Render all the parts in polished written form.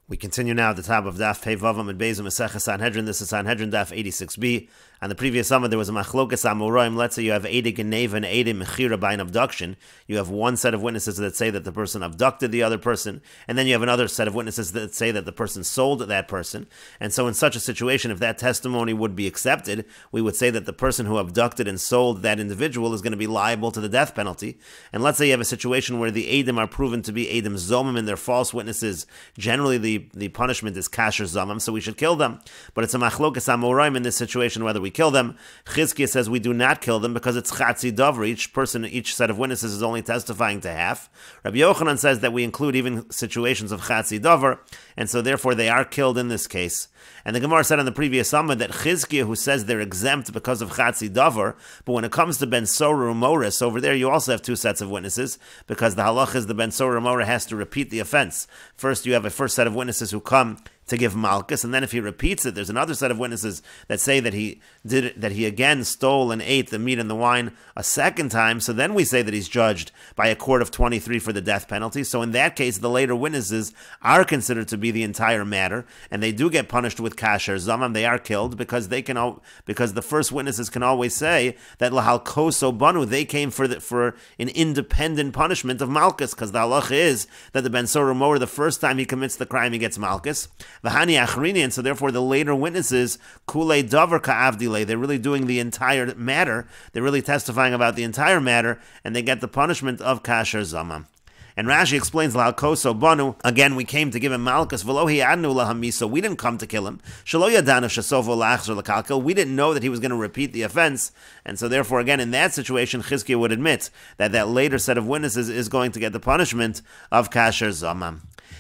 We continue now at the top of Daf Vavam and Bezim Mesechet Sanhedrin. This is Sanhedrin Daf 86b. On the previous summer, there was a machlokas amoraim. Let's say you have Eide Geneva and Eide Mechira by an abduction. You have one set of witnesses that say that the person abducted the other person, and then you have another set of witnesses that say that the person sold that person. And so in such a situation, if that testimony would be accepted, we would say that the person who abducted and sold that individual is going to be liable to the death penalty. And let's say you have a situation where the Eidim are proven to be Eidim Zomim and they're false witnesses. Generally, the punishment is kasher Zomim, so we should kill them. But it's a machlokas amoraim in this situation whether we kill them. Chizkiah says we do not kill them because it's chatzi davar. Each set of witnesses is only testifying to half. Rabbi Yochanan says that we include even situations of chatzi davar, and so therefore they are killed in this case. And the Gemara said on the previous summit that Chizkiah, who says they're exempt because of chatzi davar, but when it comes to ben sorah umoris, over there you also have two sets of witnesses, because the halach is the ben sorah umorah has to repeat the offense. First you have a first set of witnesses who come to give malchus, and then if he repeats it, there's another set of witnesses that say that he again stole and ate the meat and the wine a second time, so then we say that he's judged by a court of 23 for the death penalty. So in that case, the later witnesses are considered to be the entire matter, and they do get punished with kasher zamam. They are killed because the first witnesses can always say that lahal koso banu, they came for an independent punishment of malchus, because the halach is that the ben sorah umorah, the first time he commits the crime, he gets malchus. V'hani achrini, and so therefore the later witnesses, kulei davar ka'avdile, they're really doing the entire matter, they're really testifying about the entire matter, and they get the punishment of kasher zamam. And Rashi explains, Lahal koso banu, again, we came to give him malchus, v'lo hi'adnu lahamiso, we didn't come to kill him, shelo yadanu shasovo lachzor lakalkel, we didn't know that he was going to repeat the offense, and so therefore, again, in that situation, Chizkiah would admit that that later set of witnesses is going to get the punishment of kasher zamam.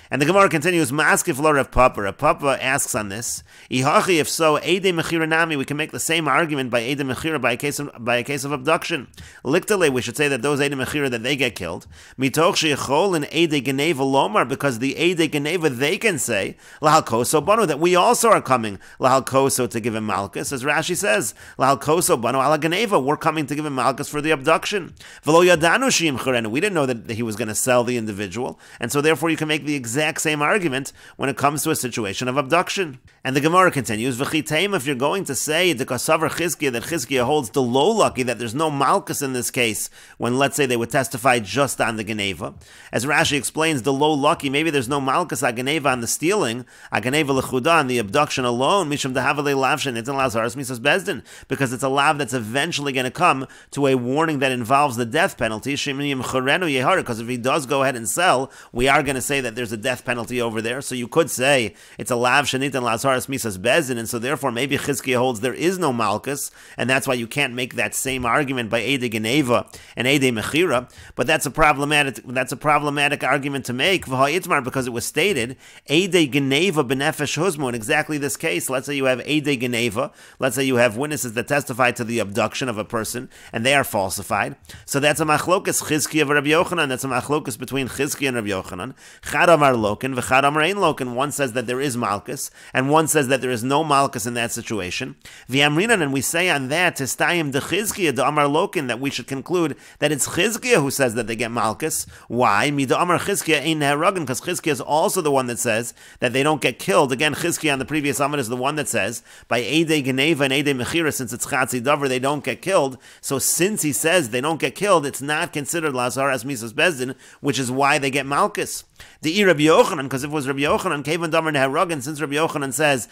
And the Gemara continues, Ma'askif lo Rav Papa. Rav Papa asks on this, Ihachi, if so, Eidei Mechira Nami, we can make the same argument by Eidei Mechira by a case of abduction. Liktale, we should say that those Eidei Mechira that they get killed. Mitoch Sheichol and Eidei Geneva Lomar, because the Eidei Geneva they can say, Lahal Koso Banu, that we also are coming, Lahal Koso to give him malchus, as Rashi says, Lahal Koso Banu ala Geneva, we're coming to give him malchus for the abduction. V'lo Yadanu Shim Chorenu, we didn't know that he was going to sell the individual, and so therefore you can make the exact same argument when it comes to a situation of abduction. And the Gemara continues, V'chiteim, if you're going to say the Kasavar Chizkiah, that Chizkiah holds the low lucky, that there's no malchus in this case, when let's say they would testify just on the Geneva. As Rashi explains, the low lucky, maybe there's no malchus a Geneva on the stealing, a Geneva lechuda on the abduction alone, Mishum dehavale lavshin, it's in Lazaras Misas Bezdin, because it's a lav that's eventually going to come to a warning that involves the death penalty, Shimim Chorenu Yehara, because if he does go ahead and sell, we are going to say that there's a death penalty over there. So you could say it's a lav shenit and lazaras misas bezin, and so therefore maybe Chizkiah holds there is no malchus, and that's why you can't make that same argument by Eidei Geneva and Eidei Mechira. But that's a problematic argument to make, because it was stated Eidei Geneva benefesh huzmu. In exactly this case, let's say you have Eidei Geneva, let's say you have witnesses that testify to the abduction of a person, and they are falsified. So that's a machlokas Chizkiah and Rabbi Yochanan. That's a machlokas between Chizkiah and Rabbi Yochanan. Chadamar loken, v'chadamar ein loken. One says that there is malchus, and one says that there is no malchus in that situation. V'amrinan, and we say on that, testayim de Chizkiah de amar loken, that we should conclude that it's Chizkiah who says that they get malchus. Why? Mi de amar Chizkiah ein haragan, because Chizkiah is also the one that says that they don't get killed. Again, Chizkiah on the previous Amud is the one that says by Eidei Geneva and Eidei Mechira, since it's chatzi davar, they don't get killed. So since he says they don't get killed, it's not considered lazaras misas bezdin, which is why they get malchus. The Rabbi Yochanan, because if it was Rabbi Yochanan, Kevan Davar Neharagan, since Rabbi Yochanan says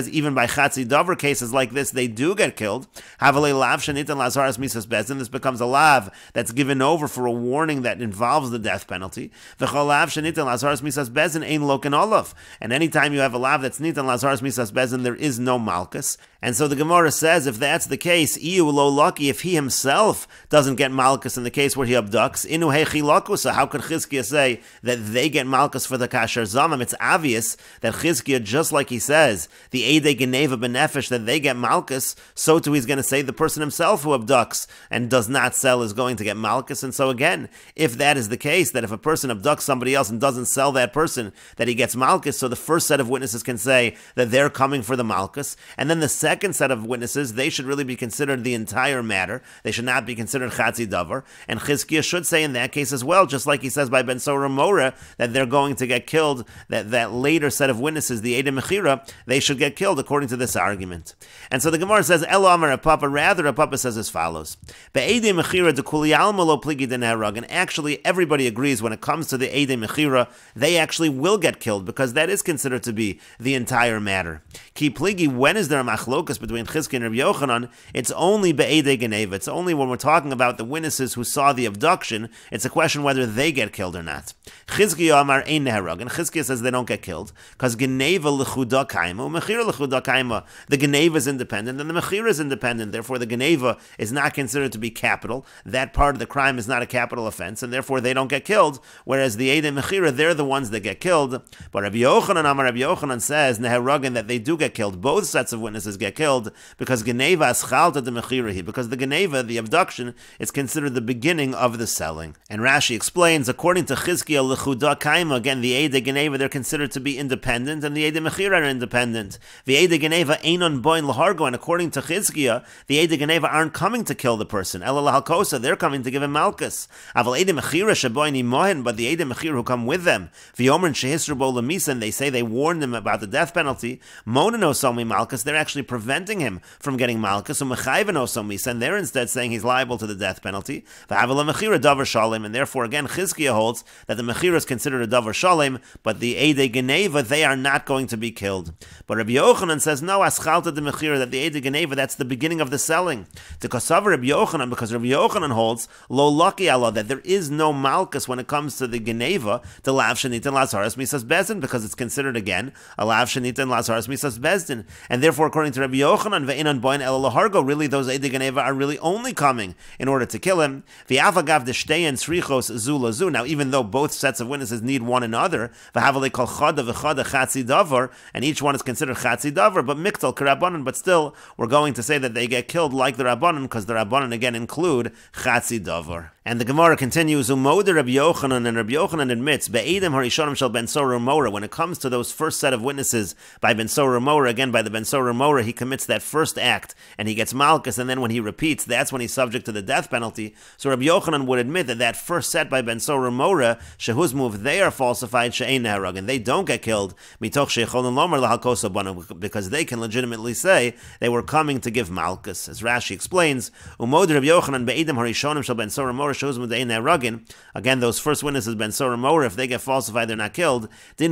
even by Chatzi Davar cases like this, they do get killed. Havalei lav shenit and lazaras misas bezdin. This becomes a lav that's given over for a warning that involves the death penalty. V'chol lav shenit and lazaras misas bezdin ein loken olav. And anytime you have a lav that's nit and lazaras misas bezdin, there is no malchus. And so the Gemara says, if that's the case, iu lo lucky, if he himself doesn't get malchus in the case where he abducts, inu hechi lakusa, how could Chizkiah say that they get malchus for the kasher zamam? It's obvious that Chizkiah, just like he says, the Eidei Geneva benefesh, that they get malchus, so too he's going to say the person himself who abducts and does not sell is going to get malchus. And so again, if that is the case, that if a person abducts somebody else and doesn't sell that person, that he gets malchus, so the first set of witnesses can say that they're coming for the malchus, and then the second set of witnesses, they should really be considered the entire matter. They should not be considered chatzi davar. And Chizkiah should say in that case as well, just like he says by ben sorah umorah, that they're going to to get killed, that later set of witnesses, the Eidei Mechira, they should get killed according to this argument. And so the Gemara says, Elo Amar Rav Papa, rather Rav Papa says as follows, Be'Eidei Mechira dekuli alma lo pligi deneharag, and actually everybody agrees when it comes to the Eidei Mechira, they actually will get killed, because that is considered to be the entire matter. Ki pligi, when is there a machlokas between Chizkiya and Rabbi Yochanan? It's only Be'Eidei Geneva. It's only when we're talking about the witnesses who saw the abduction, it's a question whether they get killed or not. Chizkiya Amar ein neharag, and Chizkiya says they don't get killed, because Geneva l'chuda kaima, Mechira l'chuda kaima. The Geneva is independent, and the Mechira is independent. Therefore, the Geneva is not considered to be capital. That part of the crime is not a capital offense, and therefore they don't get killed. Whereas the Eidei Mechira, they're the ones that get killed. But Rabbi Yochanan Amar Rabbi Yochanan says neharagin, that they do get killed. Both sets of witnesses get killed because Geneva is chalta de Mechirahi, because the Geneva, the abduction, is considered the beginning of the selling. And Rashi explains, according to Chizkiya l'chuda kaima, again the Eidei Geneva, they're considered to be independent, and the Eidei Mechira are independent. The Eidei Geneva einon boin lahargo, and according to Chizkiya, the Eidei Geneva aren't coming to kill the person. Ela lahalkosa, they're coming to give him malchus. Aval Eidei Mechira sheboini mohen, but the Eidei Mechira who come with them, v'yomrin shehisru bo lemisa, and they say they warned him about the death penalty. Monano somi malchus, they're actually preventing him from getting malchus. Umechayveno somi, and they're instead saying he's liable to the death penalty. V'havala Mechira davar shalem, and therefore again Chizkiya holds that the Mechira is considered a davar shalem, but the Eidei Geneva, they are not going to be killed. But Rabbi Yochanan says, no, aschalta de Mechira, that the Eidei Geneva, that's the beginning of the selling. To kasav Rabbi Yochanan, because Rabbi Yochanan holds, lo laki Allah, that there is no malchus when it comes to the Geneva, to lav shenit and lazharas misas bezdin, because it's considered again, a lav shenit and lazharas misas bezdin. And therefore, according to Rabbi Yochanan, ve'inan boin el lahargo, really those Eidei Geneva are really only coming in order to kill him. V'afagav deshtein srichos zu lazu. Now, even though both sets of witnesses need one another, v'havale kol chada v'chada chatzi davar, and each one is considered chatzi davar, but miktal k'rabbanan, but still, we're going to say that they get killed like the Rabbanan, because the Rabbanan again include chatzi davar. And the Gemara continues, Umoda Rabbi Yochanan, and Rabbi Yochanan admits, Be'edim harishonim shel ben Sora Mora, when it comes to those first set of witnesses by ben Sora Mora, again by the ben Sora Mora, he commits that first act, and he gets malchus, and then when he repeats, that's when he's subject to the death penalty. So Rabbi Yochanan would admit that that first set by ben Sora Mora, shehuz move, they are falsified, she'ein neharag, and they don't get killed, mitoch she'echolon lomar lahalkosa banu, because they can legitimately say they were coming to give malchus. As Rashi explains, Umoda Rabbi Yochanan, Be'edim harishonim shel ben Sora Mora, again, those first witnesses, Ben Sora Mora, if they get falsified, they're not killed. They're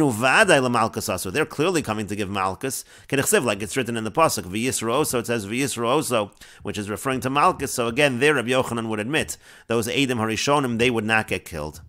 clearly coming to give malchus. Like it's written in the pasuk, V'yisro oso, it says V'yisro oso, which is referring to malchus. So again, there Rabbi Yochanan would admit, those Eidim Harishonim, they would not get killed.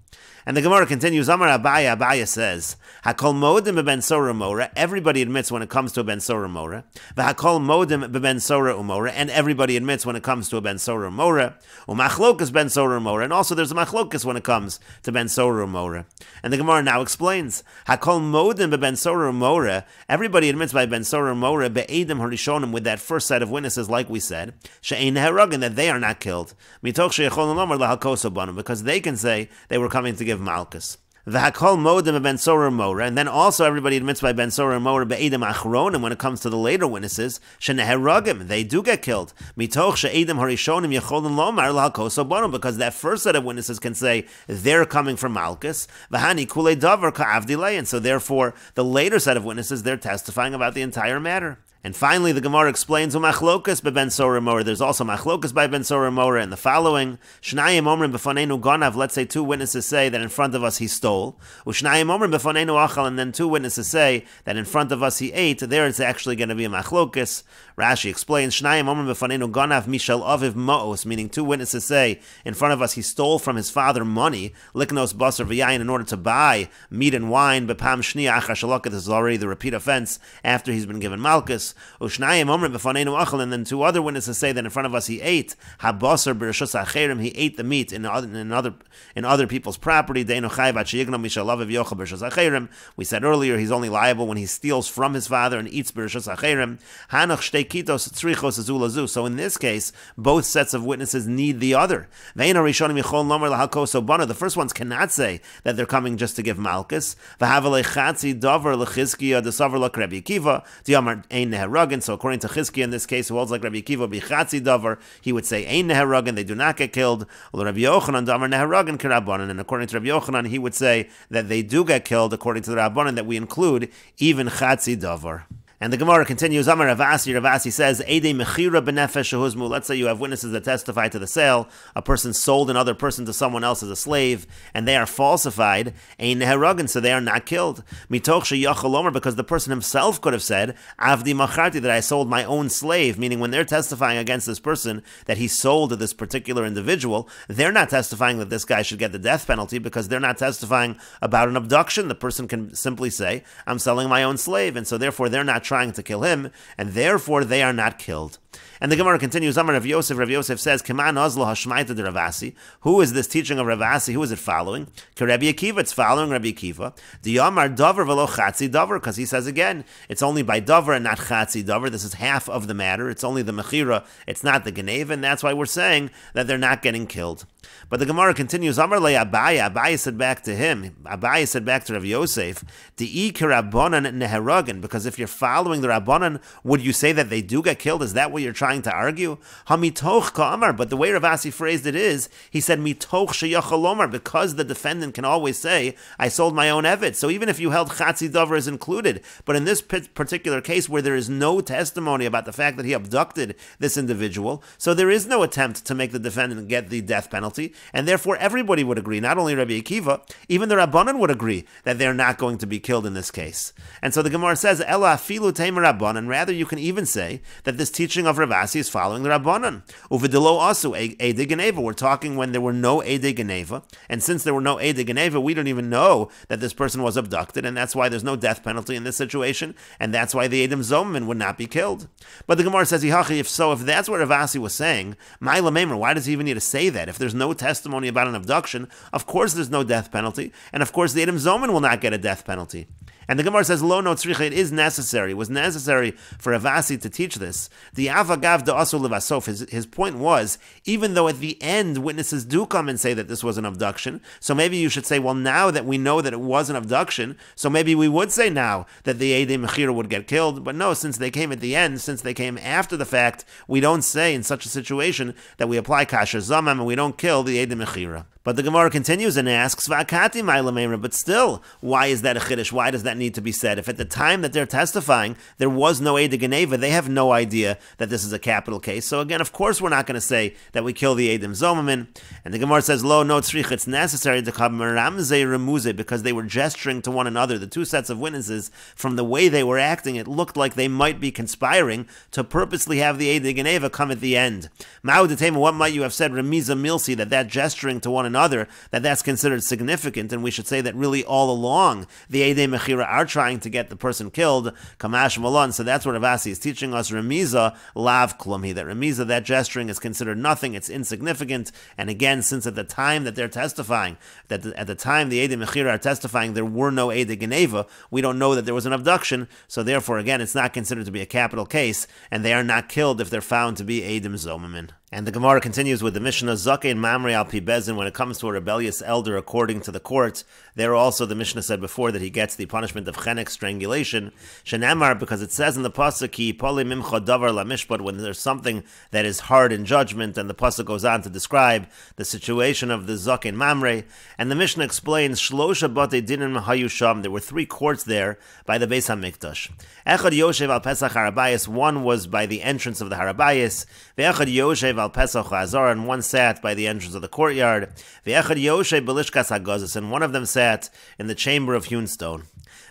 And the Gemara continues, Amar Abaya, Abaya says, Hakol modim ben Sora Mora, everybody admits when it comes to a ben Sora Mora, V'hakol modim ben Sora Umora, and everybody admits when it comes to a ben Sora Mora, Umachlokas ben Sora Mora, and also there's a machlokas when it comes to ben Sora Mora. And the Gemara now explains, Hakol modim ben Sora Mora, everybody admits by ben Sora Mora, be'edim harishonim, with that first set of witnesses, like we said, she'ein neharagin, that they are not killed, mitoch she'echolon lomar lahalkosa banu, because they can say they were coming to give malchus. V'hakol modim ben Sora Mora, and then also everybody admits by ben Sora Mora be'edim achronim, when it comes to the later witnesses, sheneheragim, they do get killed. Mitoch she'edim harishonim yecholin lomar lahalkosa banu, because that first set of witnesses can say they're coming from malchus. V'hani kulei davar ka'avdilei, and so therefore the later set of witnesses, they're testifying about the entire matter. And finally, the Gemara explains, Umachlokas ben Sora Mora. There's also Machlokas by ben Sora Mora in the following. Shnayim omrim b'fanenu ganav. Let's say two witnesses say that in front of us he stole. Ushnayim omrim b'fanenu achal. And then two witnesses say that in front of us he ate. There it's actually going to be a Machlokas. Rashi explains, Shnayim omrim b'fanenu ganav mishal aviv ma'os. Meaning two witnesses say in front of us he stole from his father money, liknos basar v'yayin, in order to buy meat and wine. B'pam shniya achar shalaka. This is already the repeat offense after he's been given malchus. Ushnayim omrim b'fanenu achal, and then two other witnesses say that in front of us he ate habasar b'reshus acherim, he ate the meat in other people's property. Deinu chayv ad sheyigno mishal aviv yochel b'reshus acherim. We said earlier he's only liable when he steals from his father and eats b'reshus acherim. Hanoch shtei kitos tzrichos azu lazu. So in this case, both sets of witnesses need the other. Ve'ein harishonim yichol lomar lahalkoso bana. The first ones cannot say that they're coming just to give malchus. V'havalei chatzi davar lechizkiya desavar lak Rabbi Akiva diamar ein neharagin. So according to Chizkiah in this case, who holds like Rabbi Akiva bichatzi davar, he would say ein neharagin, they do not get killed. Rabbi Yochanan damar neharagin k'Rabbanan, and according to Rabbi Yochanan, he would say that they do get killed according to the Rabbanan, that we include even chatzi davar. And the Gemara continues, Amar Ravasi says, Eidei mechira b'nefesh shehuzmu. Let's say you have witnesses that testify to the sale. A person sold another person to someone else as a slave, and they are falsified, ein neharagin, so they are not killed. Mitoch sheyachal omer, because the person himself could have said, Avdi macharti, that I sold my own slave, meaning when they're testifying against this person that he sold to this particular individual, they're not testifying that this guy should get the death penalty, because they're not testifying about an abduction. The person can simply say, I'm selling my own slave, and so therefore they're not trying to kill him, and therefore they are not killed. And the Gemara continues, Amar Rav Yosef, Rav Yosef says, Keman ozlo hashmaita de Ravasi. Who is this teaching of Ravasi? Who is it following? Rabbi Akiva, it's following Rabbi Akiva. The Yamar davar velo chatzi davar, because he says again, it's only by davar and not chatzi davar. This is half of the matter. It's only the mechira, it's not the geneva, and that's why we're saying that they're not getting killed. But the Gemara continues, Amar le Abaye, Abaye said back to him, Abaye said back to Rav Yosef, Di'i k'Rabbanan neharagin, because if you're following the Rabbanan, would you say that they do get killed? Is that what you're trying to argue? Hamitoch ka'amar, but the way Rav Asi phrased it is, he said mitoch sheyachal omar, because the defendant can always say, I sold my own eved. So even if you held chatzi davar is included, but in this particular case where there is no testimony about the fact that he abducted this individual, so there is no attempt to make the defendant get the death penalty, and therefore everybody would agree, not only Rabbi Akiva, even the Rabbanan would agree that they're not going to be killed in this case. And so the Gemara says, Ela afilu teimer Rabbanan, rather you can even say that this teaching of Rav Asi is following the Rabbanan. Uvidelo asu Eidei Geneva. We're talking when there were no Eidei Geneva, and since there were no Eidei Geneva, we don't even know that this person was abducted, and that's why there's no death penalty in this situation, and that's why the Eidim Zoman would not be killed. But the Gemara says, if so, if that's what Rav Asi was saying, why does he even need to say that? If there's no testimony about an abduction, of course there's no death penalty, and of course the Eidim Zoman will not get a death penalty. And the Gemara says, Lo no tzricha, it is necessary. It was necessary for Rav Asi to teach this. The avagav de asu levasof, his point was, even though at the end witnesses do come and say that this was an abduction, so maybe you should say, well, now that we know that it was an abduction, so maybe we would say now that the Eidei Mechira would get killed. But no, since they came at the end, since they came after the fact, we don't say in such a situation that we apply kasher zamam and we don't kill the Eidei Mechira. But the Gemara continues and asks, V'akati ma'ila, but still, why is that a chiddush? Why does that need to be said? If at the time that they're testifying, there was no Eidei Geneva, they have no idea that this is a capital case. So again, of course, we're not going to say that we kill the Eidim Zomamin. And the Gemara says, Lo no tzrich, it's necessary to come meramzei remuze, because they were gesturing to one another, the two sets of witnesses, from the way they were acting, it looked like they might be conspiring to purposely have the Eidei Geneva come at the end. Ma'u, what might you have said, remiza milsi, that gesturing to one another, that's considered significant, and we should say that really all along the Eidei Mechira are trying to get the person killed, Kamash Malon. So that's what Rav Asi is teaching us, Remiza lav klumhi, that Remiza, that gesturing is considered nothing, it's insignificant. And again, since at the time that they're testifying, at the time the Eidei Mechira are testifying, there were no Eidei Geneva, we don't know that there was an abduction, so therefore again it's not considered to be a capital case, and they are not killed if they're found to be Eidim Zomamin. And the Gemara continues with the Mishnah, Zakein Mamre al Pi Bezin, when it comes to a rebellious elder according to the court, there also the Mishnah said before that he gets the punishment of chenek, strangulation. Shenamar, because it says in the Pasuk, Ki Poli Mimcha Davar La Mishpat, when there's something that is hard in judgment, and the Pasuk goes on to describe the situation of the Zakein Mamre. And the Mishnah explains, Shlosha Bate Dinim Hayu Sham, there were 3 courts there by the Beis HaMikdash. Echad Yoshev al Pesach Harabayas, one was by the entrance of the Harabayas, Ve'echad Yoshev al Pesach HaZar, and one sat by the entrance of the courtyard, Ve'echad Yoshev Belishkas HaGazis, and one of them sat in the chamber of hewn stone.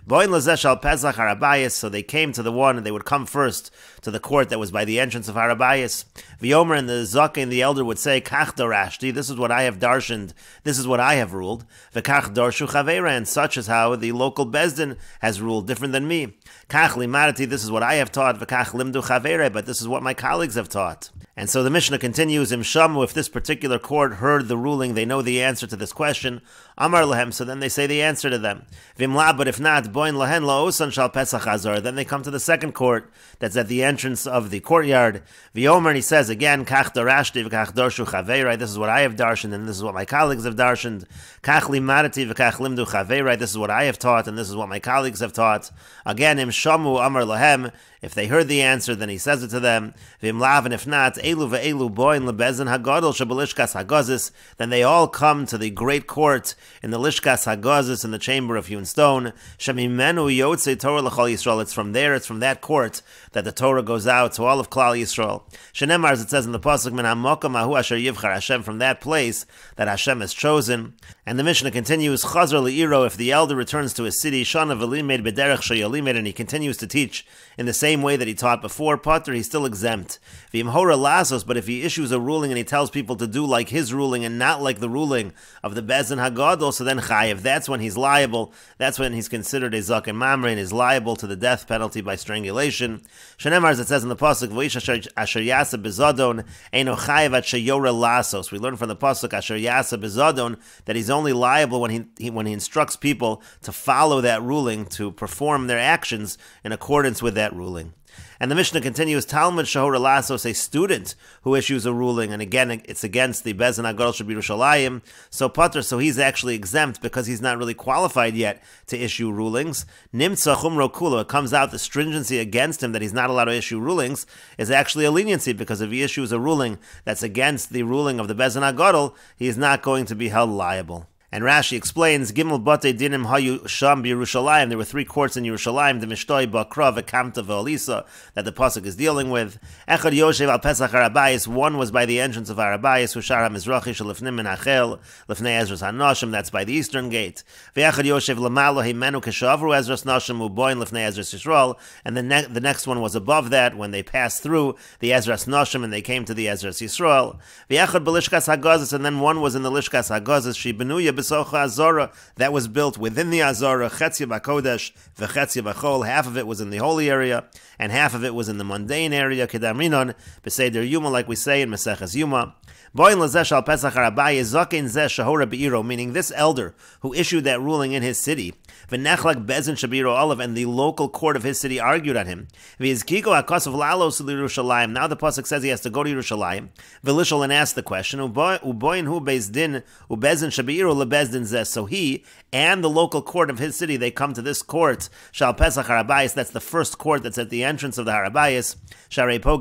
Boin Lazesh al Pesach Harabayas, so they came to the one, and they would come first to the court that was by the entrance of Harabayas. V'yomer, and the Zakein, the elder, would say, Kach darashti, this is what I have darshaned, this is what I have ruled. V'kach darshu chaveira, and such is how the local Bezdin has ruled, different than me. Kach limarati, this is what I have taught. V'kach limdu chaveira, but this is what my colleagues have taught. And so the Mishnah continues, Im Shamu, if this particular court heard the ruling, they know the answer to this question. Amar lahem, so then they say the answer to them. Vimla, but if not, boin lahen la'osan shal pesach hazor. Then they come to the second court that's at the entrance of the courtyard. V'yomer, and he says again, kach darashti v'kach darshu chavei. This is what I have darshaned, and this is what my colleagues have darshaned. Kach limadati v'kach limdu chavei. This is what I have taught, and this is what my colleagues have taught. Again, im shamu amar lahem. If they heard the answer, then he says it to them. V'imlav, and if not, elu ve'elu boin lebezin hagadol shabalishkas hagazis. Then they all come to the great court in the lishkas hagazis, in the chamber of hewn stone. Shemimenu yotzei Torah l'chol Yisrael. It's from there, it's from that court that the Torah goes out to all of Klal Yisrael. Shenemar, as it says in the pasuk, min hamokom ahu asher yivchar Hashem, from that place that Hashem has chosen. And the Mishnah continues, Chazar le'iro, if the elder returns to his city, Shana v'limed b'derech sheyolimed, and he continues to teach in the same way that he taught before, Potter, he's still exempt. V'imhora lasos, but if he issues a ruling and he tells people to do like his ruling and not like the ruling of the Bezin Hagadol, so then chayiv, that's when he's liable, that's when he's considered a zaken mamre and is liable to the death penalty by strangulation. Shenemar, as it says in the pasuk, V'ish asher yasa bezadon, eino chayiv at sheyora lasos. We learn from the pasuk, asher yasa bezadon, that he's only liable when he instructs people to follow that ruling, to perform their actions in accordance with that ruling. And the Mishnah continues, Talmud Shahor Lasos, a student who issues a ruling, and again, it's against the Bezin HaGadol Sheb Yerushalayim, so Potter, so he's actually exempt because he's not really qualified yet to issue rulings. Nimtza Chumro Kulo, it comes out the stringency against him that he's not allowed to issue rulings is actually a leniency, because if he issues a ruling that's against the ruling of the Bezin HaGadol, he is not going to be held liable. And Rashi explains, Gimel Bate Dinim Hayu Sham Yerushalayim. There were 3 courts in Yerushalayim, the Mishtoi, Bakra, Vekamta, Ve'olisa, that the pasuk is dealing with. Echad Yoshev al Pesach Harabayis. One was by the entrance of Harabayis, Hushar HaMizrachi Shalifnim Min Achel, Lifnei Ezras HaNashim. That's by the eastern gate. Ve'echad Yoshev Lamalo Himenu Keshavru Ezras Nashim Uboin Lifnei Ezras Yisrael. And the next one was above that when they passed through the Ezras Nashim and they came to the Ezras Yisrael. Ve'echad Belishkas Hagazis. And then one was in the Lishkas Hagazis, Shibenuya that was built within the Azara, Chetzia Bakodesh, V'chetzia Bachol. Half of it was in the holy area, and half of it was in the mundane area, Kedamrinon, Beseder Yuma, like we say in Meseches Yuma. Boin Lazesh al Pesach Harabai Zakin Zeh Shahora Beiro, meaning this elder who issued that ruling in his city, V'nechlak Bezin Shabiro Olav, and the local court of his city argued on him. V'izkiko HaKosov Lalos Yerushalayim. Now the pasuk says he has to go to Yerushalayim. V'lishol, and ask the question. Uboin hu Bezdin Ubezin Shabiro LeBezdin Zeh. So he and the local court of his city, they come to this court, Shal Pesach Harabayis. That's the first court that's at the entrance of the Harabayis. Sharei Bo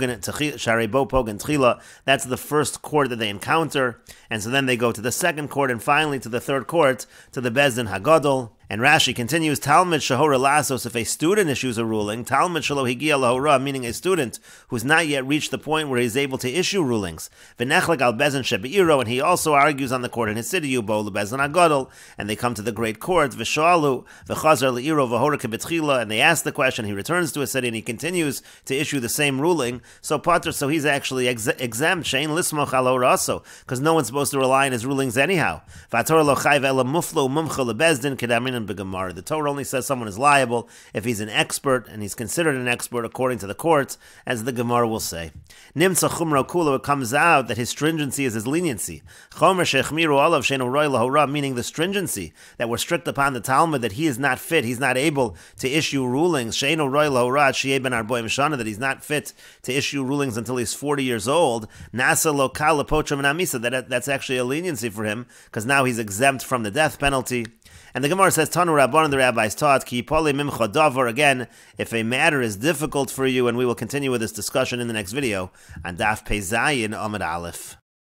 Pogan Tchila. That's the first court that they encounter, and so then they go to the second court, and finally to the third court, to the Bezdin Hagadol. And Rashi continues, Talmud Shahora Lasos, if a student issues a ruling, Talmud Shalo Higia Lahora, meaning a student who's not yet reached the point where he's able to issue rulings. V'nechlek al Bezin Shebeiro, and he also argues on the court in his city, Ubo LeBezin Hagadol, and they come to the great court, V'shalu, V'chazar Le'iro V'hora Kebetchila, and they ask the question, he returns to his city, and he continues to issue the same ruling. So Potter, so he's actually exempt, Shein Lismoch Al Horaso, because no one's supposed to rely on his rulings anyhow. V'ator Lo Chayv Ela Muflo Mumcha LeBezdin Kedamin. The Torah only says someone is liable if he's an expert, and he's considered an expert according to the courts, as the Gemara will say. Nimtza Chumro Kulo, it comes out that his stringency is his leniency. Chomer Shechmiru Olav Sheinu Roy Lahora, meaning the stringency that we're strict upon the Talmud, that he is not fit, he's not able to issue rulings. Sheinu Roy Lahora Shieh Ben Arboim Shana, that he's not fit to issue rulings until he's 40 years old. Nasa Lokal Lepocham and Amisa, that's actually a leniency for him, because now he's exempt from the death penalty. And the Gemara says, Tanu Rabban, and the rabbis taught, Ki poli mimcha davar, again, if a matter is difficult for you, and we will continue with this discussion in the next video, on Daf Pei Zayin Amud Aleph.